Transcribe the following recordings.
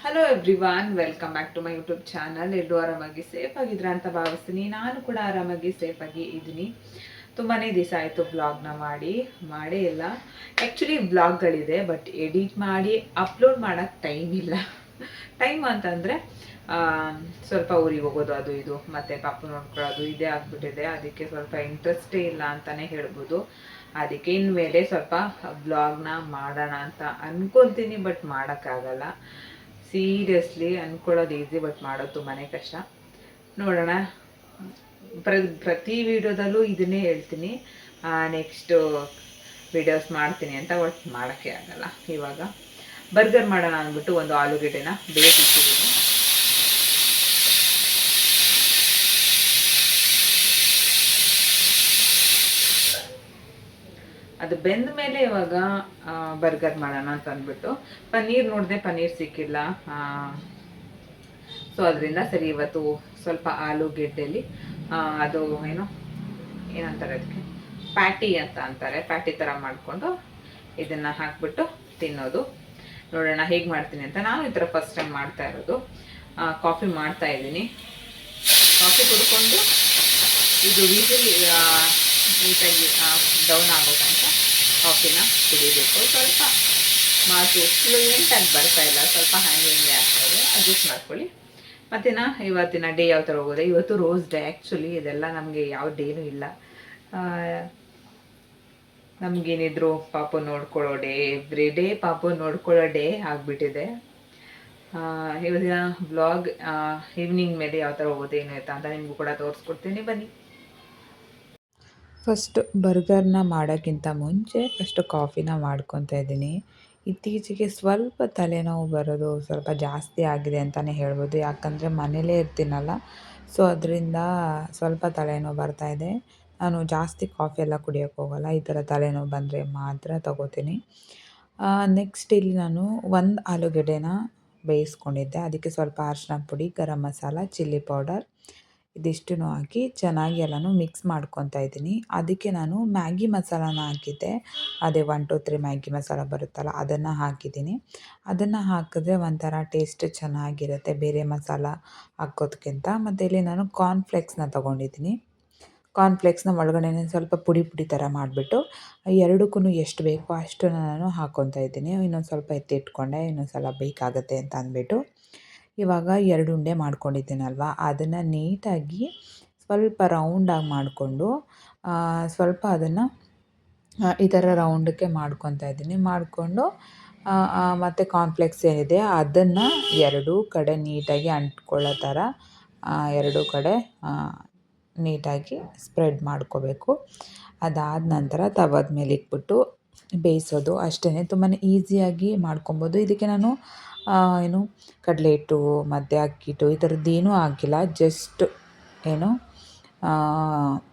Hello everyone, welcome back to my YouTube channel. ಎಲ್ಲರೂ ಆರಾಮಾಗಿ safe ಆಗಿದ್ರ ಅಂತ ಭಾವಿಸ್ತೀನಿ. ನಾನು ಕೂಡ ಆರಾಮಾಗಿ ಸೇಫಾಗಿ ಇದ್ದೀನಿ. ತುಂಬಾ ದಿವಸ ಆಯಿತು ವ್ಲಾಗ್ನ ಮಾಡೇ ಇಲ್ಲ. ಆ್ಯಕ್ಚುಲಿ ವ್ಲಾಗ್ಗಳಿದೆ, ಬಟ್ ಎಡಿಟ್ ಮಾಡಿ ಅಪ್ಲೋಡ್ ಮಾಡೋಕ್ಕೆ ಟೈಮ್ ಇಲ್ಲ. ಟೈಮ್ ಅಂತಂದರೆ ಸ್ವಲ್ಪ ಊರಿಗೆ ಹೋಗೋದು, ಅದು ಇದು, ಮತ್ತು ಪಾಪು ನೋಡ್ಕೊಳ್ಳೋದು ಇದೇ ಆಗ್ಬಿಟ್ಟಿದೆ. ಅದಕ್ಕೆ ಸ್ವಲ್ಪ ಇಂಟ್ರೆಸ್ಟೇ ಇಲ್ಲ ಅಂತಲೇ ಹೇಳ್ಬೋದು. ಅದಕ್ಕೆ ಇನ್ಮೇಲೆ ಸ್ವಲ್ಪ ವ್ಲಾಗ್ನ ಮಾಡೋಣ ಅಂತ ಅನ್ಕೊತೀನಿ, ಬಟ್ ಮಾಡೋಕ್ಕಾಗಲ್ಲ. ಸೀರಿಯಸ್ಲಿ ಅಂದ್ಕೊಳ್ಳೋದು ಈಸಿ, ಬಟ್ ಮಾಡೋದು ತುಂಬಾ ಕಷ್ಟ. ನೋಡೋಣ. ಪ್ರತಿ ವಿಡಿಯೋದಲ್ಲೂ ಇದನ್ನೇ ಹೇಳ್ತೀನಿ, ನೆಕ್ಸ್ಟು ವಿಡಿಯೋಸ್ ಮಾಡ್ತೀನಿ ಅಂತ, ಒಟ್ಟು ಮಾಡೋಕ್ಕೆ ಆಗಲ್ಲ. ಇವಾಗ ಬರ್ಗರ್ ಮಾಡೋಣ ಅಂದ್ಬಿಟ್ಟು ಒಂದು ಆಲೂಗೆಡ್ಡೆನ ಬೇಯಿಸಿಟ್ಟಿದ್ದೀನಿ. ಅದು ಬೆಂದ ಮೇಲೆ ಇವಾಗ ಬರ್ಗರ್ ಮಾಡೋಣ ಅಂತ ಅಂದ್ಬಿಟ್ಟು ಪನ್ನೀರ್ ನೋಡಿದೆ, ಪನ್ನೀರ್ ಸಿಕ್ಕಿಲ್ಲ. ಸೊ ಅದರಿಂದ ಸರಿ ಇವತ್ತು ಸ್ವಲ್ಪ ಆಲೂಗೆಡ್ಡೆಲಿ ಅದು ಏನಂತಾರೆ ಅದಕ್ಕೆ, ಪ್ಯಾಟಿ ಅಂತ ಅಂತಾರೆ, ಪ್ಯಾಟಿ ಥರ ಮಾಡಿಕೊಂಡು ಇದನ್ನು ಹಾಕ್ಬಿಟ್ಟು ತಿನ್ನೋದು. ನೋಡೋಣ ಹೇಗೆ ಮಾಡ್ತೀನಿ ಅಂತ. ನಾನು ಈ ಥರ ಫಸ್ಟ್ ಟೈಮ್ ಮಾಡ್ತಾ ಇರೋದು. ಕಾಫಿ ಮಾಡ್ತಾ ಇದ್ದೀನಿ. ಕಾಫಿ ಕುಡ್ಕೊಂಡು ಇದು ವಿಸಿಲ್ ನೀಟಾಗಿ ಡೌನ್ ಆಗೋ ತನಕ ಕಾಫಿನ ಕುಡಿಬೇಕು. ಸ್ವಲ್ಪ ಮಾತು ಫ್ಲೂಯೆಂಟಾಗಿ ಬರ್ತಾ ಇಲ್ಲ, ಸ್ವಲ್ಪ ಹಂಗೆ ಆಗ್ತಾಯಿದೆ, ಅಡ್ಜಸ್ಟ್ ಮಾಡ್ಕೊಳ್ಳಿ. ಮತ್ತಿನ ಇವತ್ತಿನ ಡೇ ಯಾವ ಥರ ಹೋಗೋದೆ. ಇವತ್ತು ರೋಸ್ ಡೇ. ಆ್ಯಕ್ಚುಲಿ ಇದೆಲ್ಲ ನಮಗೆ ಯಾವ ಡೇನೂ ಇಲ್ಲ. ನಮಗೇನಿದ್ರು ಪಾಪು ನೋಡ್ಕೊಳ್ಳೋ ಡೇ, ಎವ್ರಿ ಡೇ ಪಾಪು ನೋಡ್ಕೊಳ್ಳೋ ಡೇ ಆಗಿಬಿಟ್ಟಿದೆ. ಇವತ್ತಿನ ವ್ಲಾಗ್ ಈವ್ನಿಂಗ್ ಮೇಲೆ ಯಾವ ಥರ ಹೋಗೋದು ಏನು ಆಯ್ತಾ ಅಂತ ನಿಮಗೂ ಕೂಡ ತೋರಿಸ್ಕೊಡ್ತೀನಿ, ಬನ್ನಿ. ಫಸ್ಟ್ ಬರ್ಗರ್ನ ಮಾಡೋಕ್ಕಿಂತ ಮುಂಚೆ ಫಸ್ಟ್ ಕಾಫಿನ ಮಾಡ್ಕೊತಾ ಇದ್ದೀನಿ. ಇತ್ತೀಚೆಗೆ ಸ್ವಲ್ಪ ತಲೆನೋವು ಬರೋದು ಸ್ವಲ್ಪ ಜಾಸ್ತಿ ಆಗಿದೆ ಅಂತಲೇ ಹೇಳ್ಬೋದು. ಯಾಕಂದರೆ ಮನೇಲೇ ಇರ್ತೀನಲ್ಲ, ಸೊ ಅದರಿಂದ ಸ್ವಲ್ಪ ತಲೆನೋವು ಬರ್ತಾಯಿದೆ. ನಾನು ಜಾಸ್ತಿ ಕಾಫಿ ಎಲ್ಲ ಕುಡಿಯೋಕ್ಕೆ ಹೋಗಲ್ಲ. ಈ ಥರ ತಲೆನೋವು ಬಂದರೆ ಮಾತ್ರ ತಗೋತೀನಿ. ನೆಕ್ಸ್ಟ್ ಇಲ್ಲಿ ನಾನು ಒಂದು ಆಲೂಗೆಡ್ಡೆನ ಬೇಯಿಸ್ಕೊಂಡಿದ್ದೆ. ಅದಕ್ಕೆ ಸ್ವಲ್ಪ ಅರಿಶಿನ ಪುಡಿ, ಗರಂ ಮಸಾಲ, ಚಿಲ್ಲಿ ಪೌಡರ್ ಇದಿಷ್ಟನ್ನು ಹಾಕಿ ಚೆನ್ನಾಗಿ ಎಲ್ಲನೂ ಮಿಕ್ಸ್ ಮಾಡ್ಕೊತಾ ಇದ್ದೀನಿ. ಅದಕ್ಕೆ ನಾನು ಮ್ಯಾಗಿ ಮಸಾಲಾನ ಹಾಕಿದ್ದೆ. ಅದೇ 1 2 3 ಮ್ಯಾಗಿ ಮಸಾಲ ಬರುತ್ತಲ್ಲ, ಅದನ್ನು ಹಾಕಿದ್ದೀನಿ. ಅದನ್ನು ಹಾಕಿದ್ರೆ ಒಂಥರ ಟೇಸ್ಟ್ ಚೆನ್ನಾಗಿರುತ್ತೆ ಬೇರೆ ಮಸಾಲ ಹಾಕೋದಕ್ಕಿಂತ. ಮತ್ತು ಇಲ್ಲಿ ನಾನು ಕಾರ್ನ್ಫ್ಲೇಕ್ಸ್ನ ತೊಗೊಂಡಿದ್ದೀನಿ. ಕಾರ್ನ್ಫ್ಲೇಕ್ಸ್ನ ಒಳಗಡೆನೇ ಸ್ವಲ್ಪ ಪುಡಿ ಪುಡಿ ಥರ ಮಾಡಿಬಿಟ್ಟು ಎರಡಕ್ಕೂ ಎಷ್ಟು ಬೇಕೋ ಅಷ್ಟನ್ನು ನಾನು ಹಾಕ್ಕೊತಾ ಇದ್ದೀನಿ. ಇನ್ನೊಂದು ಸ್ವಲ್ಪ ಎತ್ತಿಟ್ಕೊಂಡೆ, ಇನ್ನೊಂದು ಸಲ ಬೇಕಾಗುತ್ತೆ ಅಂತ ಅಂದ್ಬಿಟ್ಟು. ಇವಾಗ 2 ಉಂಡೆ ಮಾಡ್ಕೊಂಡಿದ್ದೀನಲ್ವ, ಅದನ್ನು ನೀಟಾಗಿ ಸ್ವಲ್ಪ ರೌಂಡಾಗಿ ಮಾಡಿಕೊಂಡು ಸ್ವಲ್ಪ ಅದನ್ನು ಈ ಥರ ರೌಂಡಕ್ಕೆ ಮಾಡ್ಕೊತಾ ಇದ್ದೀನಿ. ಮಾಡಿಕೊಂಡು ಮತ್ತು ಕಾರ್ನ್ಫ್ಲೇಕ್ಸ್ ಏನಿದೆ ಅದನ್ನು ಎರಡೂ ಕಡೆ ನೀಟಾಗಿ ಅಂಟ್ಕೊಳ್ಳೋ ಥರ ಎರಡೂ ಕಡೆ ನೀಟಾಗಿ ಸ್ಪ್ರೆಡ್ ಮಾಡ್ಕೋಬೇಕು. ಅದಾದ ನಂತರ ತವದ ಮೇಲೆ ಇಟ್ಬಿಟ್ಟು ಬೇಯಿಸೋದು ಅಷ್ಟೇ. ತುಂಬಾ ಈಸಿಯಾಗಿ ಮಾಡ್ಕೊಬೋದು. ಇದಕ್ಕೆ ನಾನು ಕಡಲೆ ಹಿಟ್ಟು ಮತ್ತು ಅಕ್ಕಿ ಹಿಟ್ಟು ಈ ಥರದ್ದೇನೂ ಹಾಕಿಲ್ಲ. ಜಸ್ಟ್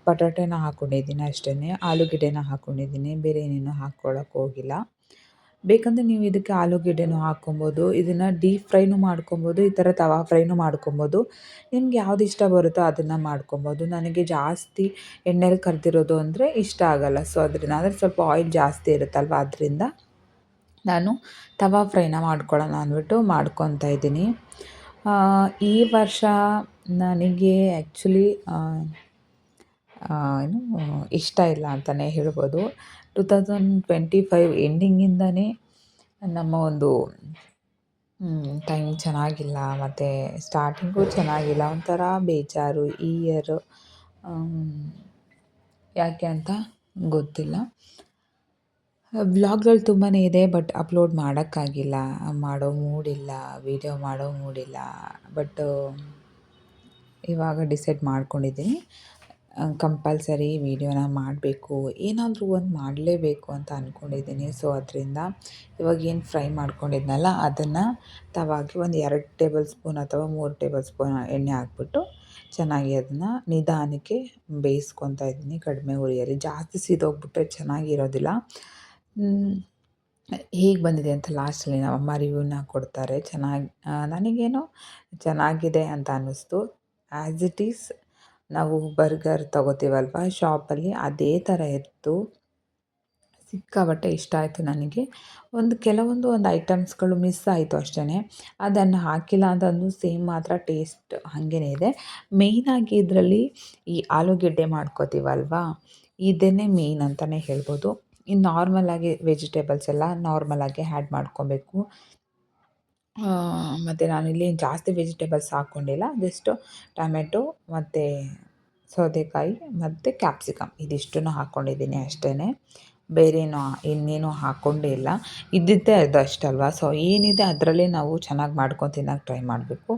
ಬಟಾಟೆನ ಹಾಕ್ಕೊಂಡಿದ್ದೀನಿ ಅಷ್ಟೇ, ಆಲೂಗೆಡ್ಡೆನ ಹಾಕ್ಕೊಂಡಿದ್ದೀನಿ, ಬೇರೆ ಏನೇನೂ ಹಾಕ್ಕೊಳ್ಳೋಕೆ ಹೋಗಿಲ್ಲ. ಬೇಕಂದರೆ ನೀವು ಇದಕ್ಕೆ ಆಲೂಗೆಡ್ಡೆನೂ ಹಾಕ್ಕೊಬೋದು. ಇದನ್ನು ಡೀಪ್ ಫ್ರೈನೂ ಮಾಡ್ಕೊಬೋದು, ಈ ಥರ ತವಾ ಫ್ರೈನೂ ಮಾಡ್ಕೊಬೋದು. ನಿಮ್ಗೆ ಯಾವ್ದು ಇಷ್ಟ ಬರುತ್ತೋ ಅದನ್ನು ಮಾಡ್ಕೊಬೋದು. ನನಗೆ ಜಾಸ್ತಿ ಎಣ್ಣೆಲಿ ಕರೆದಿರೋದು ಅಂದರೆ ಇಷ್ಟ ಆಗಲ್ಲ. ಸೊ ಅದರಿಂದ ಅಂದರೆ ಸ್ವಲ್ಪ ಆಯಿಲ್ ಜಾಸ್ತಿ ಇರುತ್ತಲ್ವ, ಅದರಿಂದ ನಾನು ತವಾ ಫ್ರೈನ ಮಾಡ್ಕೊಳ್ಳೋಣ ಅಂದ್ಬಿಟ್ಟು ಮಾಡ್ಕೊತಾ ಇದ್ದೀನಿ. ಈ ವರ್ಷ ನನಗೆ ಆ್ಯಕ್ಚುಲಿ ಇಷ್ಟ ಇಲ್ಲ ಅಂತಲೇ ಹೇಳ್ಬೋದು. 2025 ಎಂಡಿಂಗಿಂದನೇ ನಮ್ಮ ಒಂದು ಟೈಮ್ ಚೆನ್ನಾಗಿಲ್ಲ, ಮತ್ತು ಸ್ಟಾರ್ಟಿಂಗು ಚೆನ್ನಾಗಿಲ್ಲ. ಒಂಥರ ಬೇಜಾರು ಈ ಇಯರು. ಯಾಕೆ ಅಂತ ಗೊತ್ತಿಲ್ಲ. ವ್ಲಾಗ್ಗಳು ತುಂಬಾ ಇದೆ, ಬಟ್ ಅಪ್ಲೋಡ್ ಮಾಡೋಕ್ಕಾಗಿಲ್ಲ, ಮಾಡೋ ಮೂಡಿಲ್ಲ, ವೀಡಿಯೋ ಮಾಡೋ ಮೂಡಿಲ್ಲ. ಬಟ್ ಇವಾಗ ಡಿಸೈಡ್ ಮಾಡ್ಕೊಂಡಿದ್ದೀನಿ, ಕಂಪಲ್ಸರಿ ವೀಡಿಯೋನ ಮಾಡಬೇಕು, ಏನಾದರೂ ಒಂದು ಮಾಡಲೇಬೇಕು ಅಂತ ಅಂದ್ಕೊಂಡಿದ್ದೀನಿ. ಸೊ ಅದರಿಂದ ಇವಾಗ ಏನು ಫ್ರೈ ಮಾಡ್ಕೊಂಡಿದ್ನಲ್ಲ ಅದನ್ನು ತವಾಗೆ ಒಂದು 2 ಟೇಬಲ್ ಸ್ಪೂನ್ ಅಥವಾ 3 ಟೇಬಲ್ ಸ್ಪೂನ್ ಎಣ್ಣೆ ಹಾಕ್ಬಿಟ್ಟು ಚೆನ್ನಾಗಿ ಅದನ್ನು ನಿಧಾನಕ್ಕೆ ಬೇಯಿಸ್ಕೊತಾ ಇದ್ದೀನಿ ಕಡಿಮೆ ಉರಿಯಲ್ಲಿ. ಜಾಸ್ತಿ ಸೀದೋಗ್ಬಿಟ್ರೆ ಚೆನ್ನಾಗಿರೋದಿಲ್ಲ. ಹೇಗೆ ಬಂದಿದೆ ಅಂತ ಲಾಸ್ಟಲ್ಲಿ ನಮ್ಮಮ್ಮ ರಿವ್ಯೂನ ಕೊಡ್ತಾರೆ. ನನಗೇನೋ ಚೆನ್ನಾಗಿದೆ ಅಂತ ಅನ್ನಿಸ್ತು. ಆ್ಯಸ್ ಇಟ್ ಈಸ್ ನಾವು ಬರ್ಗರ್ ತೊಗೋತೀವಲ್ವ ಶಾಪಲ್ಲಿ, ಅದೇ ಥರ ಇತ್ತು. ಸಿಕ್ಕಾಪಟ್ಟೆ ಇಷ್ಟ ಆಯಿತು ನನಗೆ. ಕೆಲವೊಂದು ಐಟಮ್ಸ್ಗಳು ಮಿಸ್ ಆಯಿತು ಅಷ್ಟೇ. ಅದನ್ನು ಹಾಕಿಲ್ಲ ಅಂತಂದು ಸೇಮ್ ಮಾತ್ರ ಟೇಸ್ಟ್ ಹಾಗೇನೇ ಇದೆ. ಮೇಯ್ನಾಗಿ ಇದರಲ್ಲಿ ಈ ಆಲೂಗೆಡ್ಡೆ ಮಾಡ್ಕೋತೀವಲ್ವಾ, ಇದನ್ನೇ ಮೇಯ್ನ್ ಅಂತಲೇ ಹೇಳ್ಬೋದು. ಇನ್ನು ನಾರ್ಮಲಾಗಿ ವೆಜಿಟೇಬಲ್ಸ್ ಎಲ್ಲ ನಾರ್ಮಲಾಗಿ ಆ್ಯಡ್ ಮಾಡ್ಕೊಬೇಕು. ಮತ್ತು ನಾನಿಲ್ಲಿ ಜಾಸ್ತಿ ವೆಜಿಟೇಬಲ್ಸ್ ಹಾಕ್ಕೊಂಡಿಲ್ಲ. ಜಸ್ಟು ಟೊಮೆಟೊ ಮತ್ತು ಸೌತೆಕಾಯಿ ಮತ್ತು ಕ್ಯಾಪ್ಸಿಕಮ್ ಇದಿಷ್ಟನ್ನು ಹಾಕ್ಕೊಂಡಿದ್ದೀನಿ ಅಷ್ಟೇ. ಬೇರೇನು ಇನ್ನೇನು ಹಾಕ್ಕೊಂಡೇ ಇಲ್ಲ. ಇದ್ದಿದ್ದೇ ಅದು ಅಷ್ಟಲ್ವಾ, ಸೊ ಏನಿದೆ ಅದರಲ್ಲೇ ನಾವು ಚೆನ್ನಾಗಿ ಮಾಡ್ಕೊಂಡು ತಿನ್ನೋಕೆ ಟ್ರೈ ಮಾಡಬೇಕು.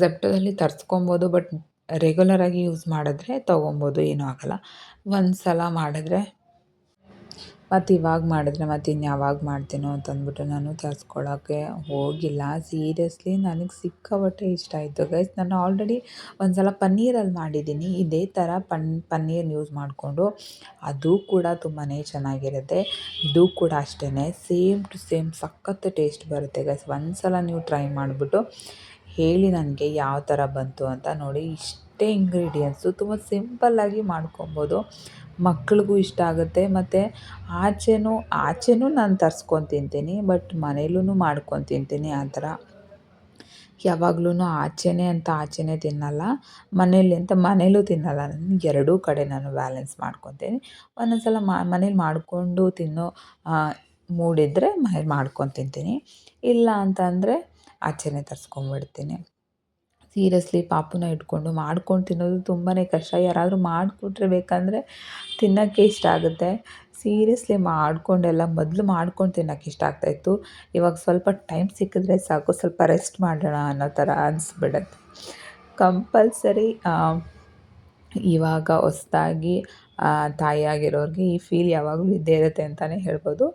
ಝೆಪ್ಟೋದಲ್ಲಿ ತರಿಸ್ಕೊಬೋದು, ಬಟ್ ರೆಗ್ಯುಲರಾಗಿ ಯೂಸ್ ಮಾಡಿದ್ರೆ ತೊಗೊಬೋದು, ಏನೂ ಆಗೋಲ್ಲ. ಒಂದು ಸಲ ಮಾಡಿದ್ರೆ ಮತ್ತು ಇವಾಗ ಮಾಡಿದ್ರೆ ಮತ್ತು ಇನ್ಯಾವಾಗ ಮಾಡ್ತೀನೋ ಅಂತಂದ್ಬಿಟ್ಟು ನಾನು ತರಿಸ್ಕೊಳ್ಳೋಕ್ಕೆ ಹೋಗಿಲ್ಲ. ಸೀರಿಯಸ್ಲಿ ನನಗೆ ಸಿಕ್ಕಾಪಟ್ಟೆ ಇಷ್ಟ ಆಯಿತು ಗೈಸ್. ನಾನು ಆಲ್ರೆಡಿ ಒಂದು ಸಲ ಪನ್ನೀರಲ್ಲಿ ಮಾಡಿದ್ದೀನಿ, ಇದೇ ಥರ ಪನ್ನೀರ್ನ ಯೂಸ್ ಮಾಡಿಕೊಂಡು. ಅದು ಕೂಡ ತುಂಬಾ ಚೆನ್ನಾಗಿರುತ್ತೆ. ಇದು ಕೂಡ ಅಷ್ಟೇ ಸೇಮ್ ಟು ಸೇಮ್ ಸಖತ್ತು ಟೇಸ್ಟ್ ಬರುತ್ತೆ ಗೈಸ್. ಒಂದು ಸಲ ನೀವು ಟ್ರೈ ಮಾಡಿಬಿಟ್ಟು ಹೇಳಿ ನನಗೆ ಯಾವ ಥರ ಬಂತು ಅಂತ. ನೋಡಿ, ಇಷ್ಟೇ ಇಂಗ್ರೀಡಿಯೆಂಟ್ಸು, ತುಂಬ ಸಿಂಪಲ್ಲಾಗಿ ಮಾಡ್ಕೊಬೋದು. ಮಕ್ಳಿಗೂ ಇಷ್ಟ ಆಗುತ್ತೆ. ಮತ್ತು ಆಚೆನೂ ನಾನು ತರ್ಸ್ಕೊಂಡು ತಿಂತೀನಿ, ಬಟ್ ಮನೇಲೂ ಮಾಡ್ಕೊಂಡು ತಿಂತೀನಿ. ಆ ಥರ ಯಾವಾಗ್ಲೂ ಆಚೆನೇ ತಿನ್ನಲ್ಲ, ಮನೇಲಿ ಅಂತ ಮನೇಲೂ ತಿನ್ನಲ್ಲ. ನಾನು ಎರಡೂ ಕಡೆ ನಾನು ಬ್ಯಾಲೆನ್ಸ್ ಮಾಡ್ಕೊತೀನಿ. ಒಂದೊಂದು ಸಲ ಮನೇಲಿ ಮಾಡಿಕೊಂಡು ತಿನ್ನೋ ಮೂಡಿದ್ದರೆ ಮನೇಲಿ ಮಾಡ್ಕೊಂಡು ತಿಂತೀನಿ. ಇಲ್ಲ ಅಂತಂದರೆ ಆಚೆನೇ ತರಿಸ್ಕೊಂಬಿಡ್ತೀನಿ. ಸೀರಿಯಸ್ಲಿ ಪಾಪುನ ಇಟ್ಕೊಂಡು ಮಾಡ್ಕೊಂಡು ತಿನ್ನೋದು ತುಂಬಾ ಕಷ್ಟ. ಯಾರಾದರೂ ಮಾಡಿಕೊಟ್ರೆ ಬೇಕಂದರೆ ತಿನ್ನೋಕ್ಕೆ ಇಷ್ಟ ಆಗುತ್ತೆ. ಸೀರಿಯಸ್ಲಿ ಮೊದಲು ಮಾಡ್ಕೊಂಡು ತಿನ್ನೋಕ್ಕೆ ಇಷ್ಟ ಆಗ್ತಾಯಿತ್ತು. ಇವಾಗ ಸ್ವಲ್ಪ ಟೈಮ್ ಸಿಕ್ಕಿದ್ರೆ ಸಾಕು, ಸ್ವಲ್ಪ ರೆಸ್ಟ್ ಮಾಡೋಣ ಅನ್ನೋ ಥರ ಅನಿಸ್ಬಿಡತ್ತೆ. ಕಂಪಲ್ಸರಿ ಇವಾಗ ಹೊಸ್ದಾಗಿ ತಾಯಿಯಾಗಿರೋರಿಗೆ ಈ ಫೀಲ್ ಯಾವಾಗಲೂ ಇದ್ದೇ ಇರುತ್ತೆ ಅಂತಲೇ ಹೇಳ್ಬೋದು.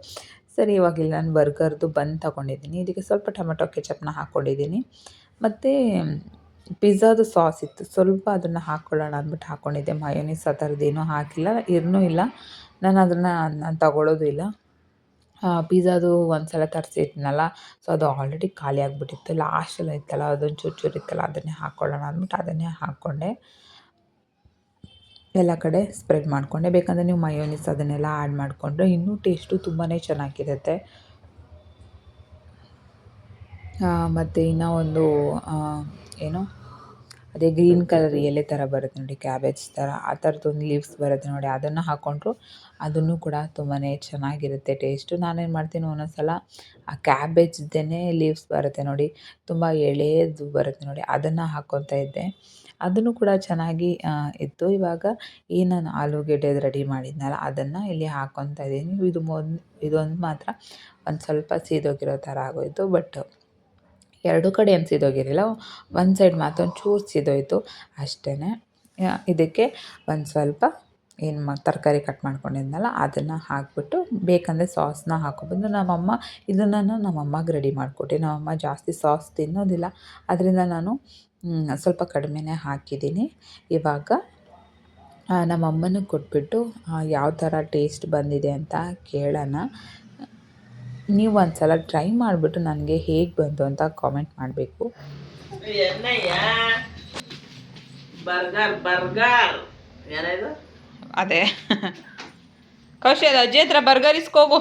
ಸರಿ, ಇವಾಗ ಇಲ್ಲಿ ನಾನು ಬರ್ಗರ್ದು ಬನ್ ತೊಗೊಂಡಿದ್ದೀನಿ. ಇದಕ್ಕೆ ಸ್ವಲ್ಪ ಟೊಮೆಟೊ ಕೆಚಪ್ನ ಹಾಕ್ಕೊಂಡಿದ್ದೀನಿ. ಮತ್ತು ಪಿಜ್ಜಾದು ಸಾಸ್ ಇತ್ತು, ಸ್ವಲ್ಪ ಅದನ್ನು ಹಾಕ್ಕೊಳ್ಳೋಣ ಅಂದ್ಬಿಟ್ಟು ಹಾಕ್ಕೊಂಡಿದ್ದೆ. ಮಯೋನೀಸ್ ಆ ಥರದ್ದೇನೂ ಹಾಕಿಲ್ಲ, ಇಲ್ಲ. ನಾನು ತಗೊಳ್ಳೋದು ಇಲ್ಲ. ಪಿಜ್ಜಾದು ಒಂದು ಸಲ ತರಿಸಿದ್ನಲ್ಲ, ಸೊ ಅದು ಆಲ್ರೆಡಿ ಖಾಲಿ ಆಗಿಬಿಟ್ಟಿತ್ತು. ಲಾಸ್ಟಲ್ಲಿ ಇತ್ತಲ್ಲ, ಅದೊಂದು ಚೂರು ಇತ್ತಲ್ಲ, ಅದನ್ನೇ ಹಾಕ್ಕೊಳ್ಳೋಣ ಅಂದ್ಬಿಟ್ಟು ಅದನ್ನೇ ಹಾಕ್ಕೊಂಡೆ. ಎಲ್ಲ ಕಡೆ ಸ್ಪ್ರೆಡ್ ಮಾಡಿಕೊಂಡೆ. ಬೇಕಂದರೆ ನೀವು ಮಯೋನೀಸ್ ಅದನ್ನೆಲ್ಲ ಆ್ಯಡ್ ಮಾಡಿಕೊಂಡ್ರೆ ಇನ್ನೂ ಟೇಸ್ಟು ತುಂಬಾ ಚೆನ್ನಾಗಿರುತ್ತೆ. ಮತ್ತು ಇನ್ನೂ ಒಂದು ಏನು ಅದೇ ಗ್ರೀನ್ ಕಲರ್ ಎಲೆ ಥರ ಬರುತ್ತೆ ನೋಡಿ, ಕ್ಯಾಬೇಜ್ ಥರ, ಆ ಥರದ್ದೊಂದು ಲೀವ್ಸ್ ಬರುತ್ತೆ ನೋಡಿ, ಅದನ್ನು ಹಾಕ್ಕೊಂಡ್ರು ಅದನ್ನು ಕೂಡ ತುಂಬಾ ಚೆನ್ನಾಗಿರುತ್ತೆ ಟೇಸ್ಟು. ನಾನೇನು ಮಾಡ್ತೀನಿ, ಒಂದೊಂದು ಸಲ ಆ ಕ್ಯಾಬೇಜ್ದೇ ಲೀವ್ಸ್ ಬರುತ್ತೆ ನೋಡಿ, ತುಂಬ ಎಳೆಯದು ಬರುತ್ತೆ ನೋಡಿ, ಅದನ್ನು ಹಾಕ್ಕೊತಾ ಇದ್ದೆ. ಅದನ್ನು ಕೂಡ ಚೆನ್ನಾಗಿ ಇತ್ತು. ಇವಾಗ ನಾನು ಆಲೂಗೆಡ್ಡೆದು ರೆಡಿ ಮಾಡಿದ್ನಲ್ಲ, ಅದನ್ನು ಇಲ್ಲಿ ಹಾಕ್ಕೊತಾ ಇದ್ದೀನಿ. ಇದೊಂದು ಮಾತ್ರ ಒಂದು ಸ್ವಲ್ಪ ಸೀದೋಗಿರೋ ಥರ ಆಗೋಯಿತು. ಬಟ್ ಎರಡೂ ಕಡೆ ಏನು ಸೀದೋಗಿರಲಿಲ್ಲ, ಒಂದು ಸೈಡ್ ಮಾತ್ರ ಒಂಚೂರು ಸೀದೋಯಿತು ಅಷ್ಟೇ. ಇದಕ್ಕೆ ಒಂದು ಸ್ವಲ್ಪ ತರಕಾರಿ ಕಟ್ ಮಾಡ್ಕೊಂಡಿದ್ನಲ್ಲ, ಅದನ್ನು ಹಾಕಿಬಿಟ್ಟು ಬೇಕಂದರೆ ಸಾಸ್ನ ಹಾಕ್ಕೊಬೋದು. ಇದನ್ನು ನಮ್ಮಮ್ಮಗೆ ರೆಡಿ ಮಾಡಿಕೊಟ್ಟೆ. ನಮ್ಮಮ್ಮ ಜಾಸ್ತಿ ಸಾಸ್ ತಿನ್ನೋದಿಲ್ಲ, ಅದರಿಂದ ನಾನು ಸ್ವಲ್ಪ ಕಡಿಮೆನೇ ಹಾಕಿದ್ದೀನಿ. ಇವಾಗ ನಮ್ಮಮ್ಮನಿಗೆ ಕೊಟ್ಬಿಟ್ಟು ಯಾವ ಥರ ಟೇಸ್ಟ್ ಬಂದಿದೆ ಅಂತ ಕೇಳೋಣ. ನೀವು ಒಂದು ಸಲ ಟ್ರೈ ಮಾಡಿಬಿಟ್ಟು ನನಗೆ ಹೇಗೆ ಬಂತು ಅಂತ ಕಾಮೆಂಟ್ ಮಾಡಬೇಕು. ಬರ್ಗರ್ ಏನಾಯ್ತು ಅದೇ ಕೌಶಲ್ ಅಜ್ಜಿ ಹತ್ರ ಬರ್ಗರ್ ಇಸ್ಕೋಗು.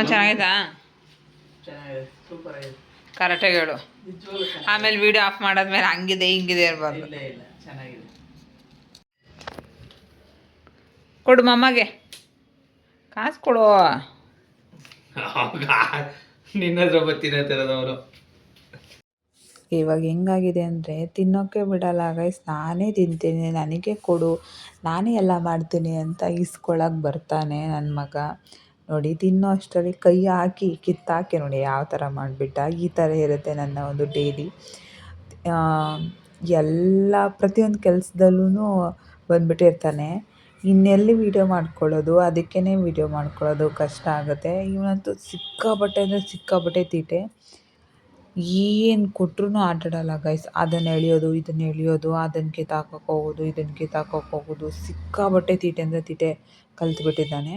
ಚೆನ್ನಾಗಿದಾ? ಸೂಪರ್ ಆಗಿದೆ, ಕರೆಕ್ಟಾಗಿ ಹೇಳು. ಆಮೇಲೆ ವಿಡಿಯೋ ಆಫ್ ಮಾಡಾದ್ಮೇಲೆ ಹಂಗಿದೆ ಹಿಂಗಿದೆ ಇರಬಾರ್ದು. ಇಲ್ಲ ಚೆನ್ನಾಗಿದೆ. ಕೊಡು ಮಮ್ಮಗೆ ಕಾಸು ಕೊಡು. ನಿನ್ನ ಹತ್ರ ಬರ್ತಿರತ್ತಿರೋದವರು. ಇವಾಗ ಹೆಂಗಾಗಿದೆ ಅಂದರೆ ತಿನ್ನೋಕ್ಕೆ ಬಿಡಲ್ಲ ಗೈಸ್. ನಾನೇ ತಿಂತೀನಿ, ನನಗೆ ಕೊಡು, ನಾನೇ ಎಲ್ಲ ಮಾಡ್ತೀನಿ ಅಂತ ಇಸ್ಕೊಳಕ್ಕೆ ಬರ್ತಾನೆ ನನ್ನ ಮಗ. ನೋಡಿ, ತಿನ್ನೋ ಅಷ್ಟರಲ್ಲಿ ಕೈ ಹಾಕಿ ಕಿತ್ತಾಕಿ ನೋಡಿ ಯಾವ ಥರ ಮಾಡಿಬಿಟ್ಟ. ಈ ಥರ ಇರುತ್ತೆ ನನ್ನ ಒಂದು ಡೈಲಿ. ಪ್ರತಿಯೊಂದು ಕೆಲಸದಲ್ಲೂ ಬಂದುಬಿಟ್ಟಿರ್ತಾನೆ. ಇನ್ನೆಲ್ಲಿ ವೀಡಿಯೋ ಮಾಡ್ಕೊಳ್ಳೋದು, ಅದಕ್ಕೇ ವೀಡಿಯೋ ಮಾಡ್ಕೊಳ್ಳೋದು ಕಷ್ಟ ಆಗುತ್ತೆ. ಇವನಂತೂ ಸಿಕ್ಕಾಪಟ್ಟೆ ಅಂದರೆ ಸಿಕ್ಕಾಪಟ್ಟೆ ತೀಟೆ. ಏನು ಕೊಟ್ರೂ ಆಟಾಡಲ್ಲ ಗೈಸ್. ಅದನ್ನು ಎಳೆಯೋದು, ಇದನ್ನು ಎಳೆಯೋದು, ಅದನ್ನು ಕಿತ್ತಾಕೋಕೆ ಹೋಗೋದು, ಇದನ್ನು ಕಿತ್ತಾಕೋಕೆ ಹೋಗೋದು, ಸಿಕ್ಕಾಪಟ್ಟೆ ತೀಟೆ ಅಂದರೆ ತೀಟೆ ಕಲ್ತ್ಬಿಟ್ಟಿದ್ದಾನೆ.